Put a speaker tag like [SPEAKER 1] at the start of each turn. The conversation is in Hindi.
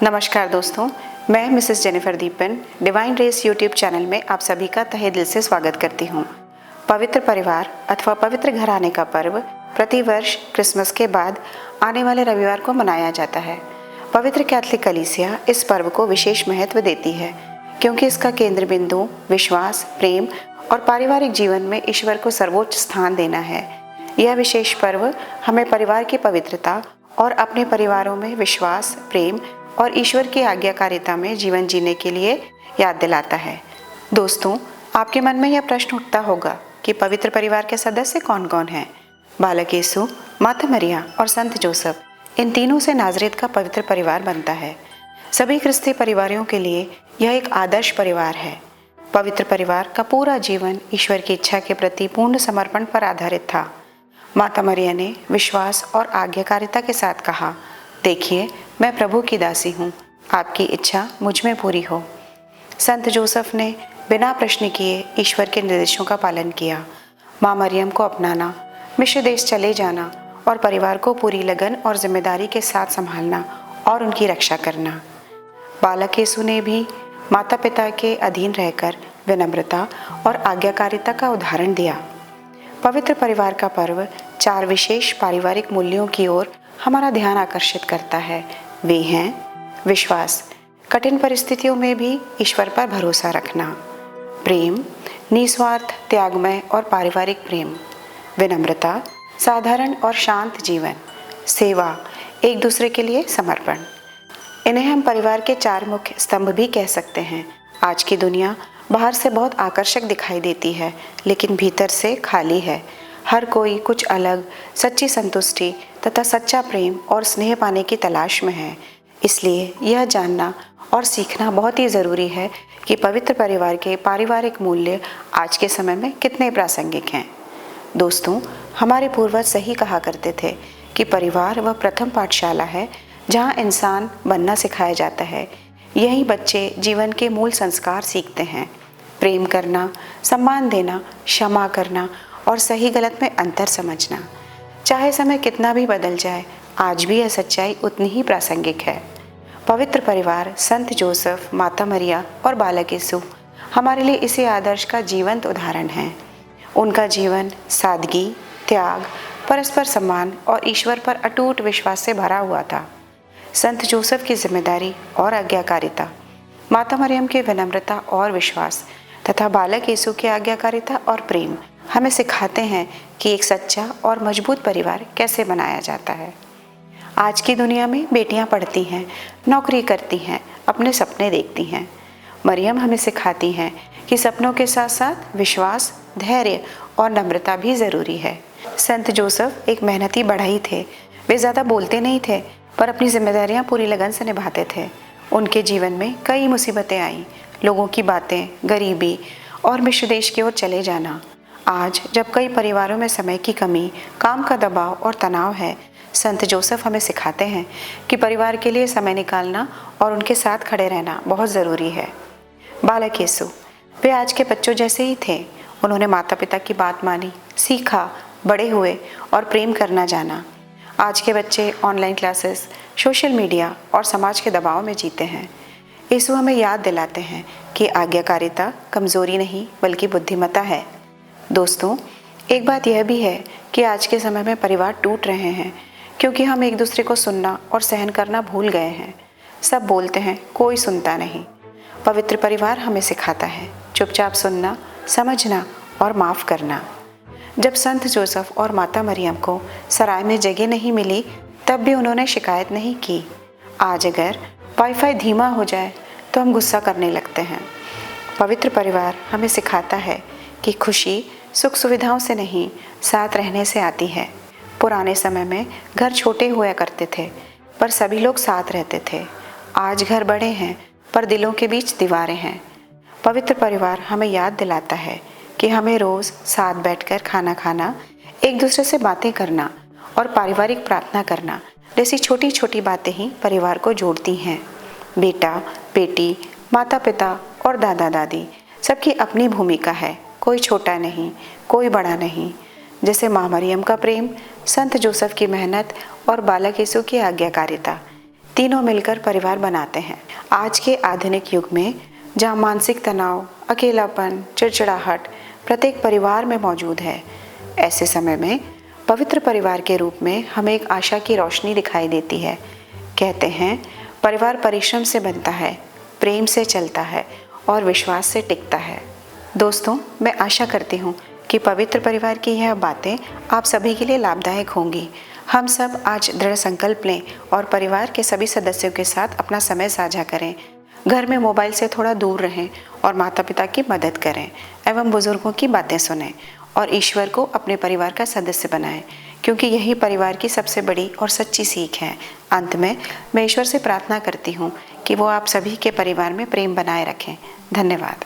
[SPEAKER 1] नमस्कार दोस्तों, मैं Mrs Jennifer Deepan divine race YouTube channel में आप सभी का तहे दिल से स्वागत करती हूँ। पवित्र परिवार अथवा पवित्र घर आने का पर्व प्रतिवर्ष क्रिसमस के बाद आने वाले रविवार को मनाया जाता है। पवित्र कैथोलिक कलीसिया इस पर्व को विशेष महत्व देती है क्योंकि इसका केंद्र बिंदु विश्वास, प्रेम और पारिवारिक जीवन में ईश्वर को सर्वोच्च स्थान देना है। यह विशेष पर्व हमें परिवार की पवित्रता और अपने परिवारों में विश्वास, प्रेम और ईश्वर की आज्ञाकारिता में जीवन जीने के लिए याद दिलाता है। दोस्तों, आपके मन में यह प्रश्न उठता होगा कि पवित्र परिवार के सदस्य कौन कौन हैं? बालक यीशु, माता मरिया और संत जोसेफ, इन तीनों से नाज़रेत का पवित्र परिवार बनता है। सभी ख्रिस्ती परिवारों के लिए यह एक आदर्श परिवार है। पवित्र परिवार का पूरा जीवन ईश्वर की इच्छा के प्रति पूर्ण समर्पण पर आधारित था। माता मरिया ने विश्वास और आज्ञाकारिता के साथ कहा, देखिए, मैं प्रभु की दासी हूँ, आपकी इच्छा मुझ में पूरी हो। संत जोसेफ ने बिना प्रश्न किए ईश्वर के निर्देशों का पालन किया। माँ मरियम को अपनाना, मिस्र देश चले जाना और परिवार को पूरी लगन और जिम्मेदारी के साथ संभालना और उनकी रक्षा करना। बालक यीशु ने भी माता पिता के अधीन रहकर विनम्रता और आज्ञाकारिता का उदाहरण दिया। पवित्र परिवार का पर्व 4 विशेष पारिवारिक मूल्यों की ओर हमारा ध्यान आकर्षित करता है। वे हैं विश्वास, कठिन परिस्थितियों में भी ईश्वर पर भरोसा रखना; प्रेम, निस्वार्थ, त्यागमय और पारिवारिक प्रेम; विनम्रता, साधारण और शांत जीवन; सेवा, एक दूसरे के लिए समर्पण। इन्हें हम परिवार के 4 मुख्य स्तंभ भी कह सकते हैं। आज की दुनिया बाहर से बहुत आकर्षक दिखाई देती है, लेकिन भीतर से खाली है। हर कोई कुछ अलग, सच्ची संतुष्टि तथा सच्चा प्रेम और स्नेह पाने की तलाश में है। इसलिए यह जानना और सीखना बहुत ही ज़रूरी है कि पवित्र परिवार के पारिवारिक मूल्य आज के समय में कितने प्रासंगिक हैं। दोस्तों, हमारे पूर्वज सही कहा करते थे कि परिवार वह प्रथम पाठशाला है जहाँ इंसान बनना सिखाया जाता है। यही बच्चे जीवन के मूल संस्कार सीखते हैं: प्रेम करना, सम्मान देना, क्षमा करना और सही गलत में अंतर समझना। चाहे समय कितना भी बदल जाए, आज भी यह सच्चाई उतनी ही प्रासंगिक है। पवित्र परिवार, संत जोसेफ, माता मरिया और बालक यीशु हमारे लिए इसी आदर्श का जीवंत उदाहरण है। उनका जीवन सादगी, त्याग, परस्पर सम्मान और ईश्वर पर अटूट विश्वास से भरा हुआ था। संत जोसेफ की जिम्मेदारी और आज्ञाकारिता, माता मरियम की विनम्रता और विश्वास तथा बालक यीशु की आज्ञाकारिता और प्रेम हमें सिखाते हैं कि एक सच्चा और मजबूत परिवार कैसे बनाया जाता है। आज की दुनिया में बेटियां पढ़ती हैं, नौकरी करती हैं, अपने सपने देखती हैं। मरियम हमें सिखाती हैं कि सपनों के साथ साथ विश्वास, धैर्य और नम्रता भी ज़रूरी है। संत जोसेफ एक मेहनती बढ़ई थे। वे ज़्यादा बोलते नहीं थे, पर अपनी जिम्मेदारियां पूरी लगन से निभाते थे। उनके जीवन में कई मुसीबतें आईं, लोगों की बातें, गरीबी और मिस्र देश की ओर चले जाना। आज जब कई परिवारों में समय की कमी, काम का दबाव और तनाव है, संत जोसेफ हमें सिखाते हैं कि परिवार के लिए समय निकालना और उनके साथ खड़े रहना बहुत ज़रूरी है। बालक यीशु, वे आज के बच्चों जैसे ही थे। उन्होंने माता पिता की बात मानी, सीखा, बड़े हुए और प्रेम करना जाना। आज के बच्चे ऑनलाइन क्लासेस, सोशल मीडिया और समाज के दबाव में जीते हैं। यीशु हमें याद दिलाते हैं कि आज्ञाकारिता कमज़ोरी नहीं बल्कि बुद्धिमत्ता है। दोस्तों, एक बात यह भी है कि आज के समय में परिवार टूट रहे हैं क्योंकि हम एक दूसरे को सुनना और सहन करना भूल गए हैं। सब बोलते हैं, कोई सुनता नहीं। पवित्र परिवार हमें सिखाता है चुपचाप सुनना, समझना और माफ़ करना। जब संत जोसेफ और माता मरियम को सराय में जगह नहीं मिली, तब भी उन्होंने शिकायत नहीं की। आज अगर वाईफाई धीमा हो जाए तो हम गुस्सा करने लगते हैं। पवित्र परिवार हमें सिखाता है कि खुशी सुख सुविधाओं से नहीं, साथ रहने से आती है। पुराने समय में घर छोटे हुआ करते थे, पर सभी लोग साथ रहते थे। आज घर बड़े हैं, पर दिलों के बीच दीवारें हैं। पवित्र परिवार हमें याद दिलाता है कि हमें रोज़ साथ बैठकर खाना खाना, एक दूसरे से बातें करना और पारिवारिक प्रार्थना करना जैसी छोटी छोटी बातें ही परिवार को जोड़ती हैं। बेटा, बेटी, माता पिता और दादा दादी सबकी अपनी भूमिका है। कोई छोटा नहीं, कोई बड़ा नहीं। जैसे माँ मरियम का प्रेम, संत जोसेफ की मेहनत और बालक यीशु की आज्ञाकारिता, तीनों मिलकर परिवार बनाते हैं। आज के आधुनिक युग में जहाँ मानसिक तनाव, अकेलापन, चिड़चिड़ाहट प्रत्येक परिवार में मौजूद है, ऐसे समय में पवित्र परिवार के रूप में हमें एक आशा की रोशनी दिखाई देती है। कहते हैं, परिवार परिश्रम से बनता है, प्रेम से चलता है और विश्वास से टिकता है। दोस्तों, मैं आशा करती हूँ कि पवित्र परिवार की यह बातें आप सभी के लिए लाभदायक होंगी। हम सब आज दृढ़ संकल्प लें और परिवार के सभी सदस्यों के साथ अपना समय साझा करें। घर में मोबाइल से थोड़ा दूर रहें और माता पिता की मदद करें एवं बुजुर्गों की बातें सुनें और ईश्वर को अपने परिवार का सदस्य बनाएं, क्योंकि यही परिवार की सबसे बड़ी और सच्ची सीख है। अंत में मैं ईश्वर से प्रार्थना करती हूँ कि वो आप सभी के परिवार में प्रेम बनाए रखें। धन्यवाद।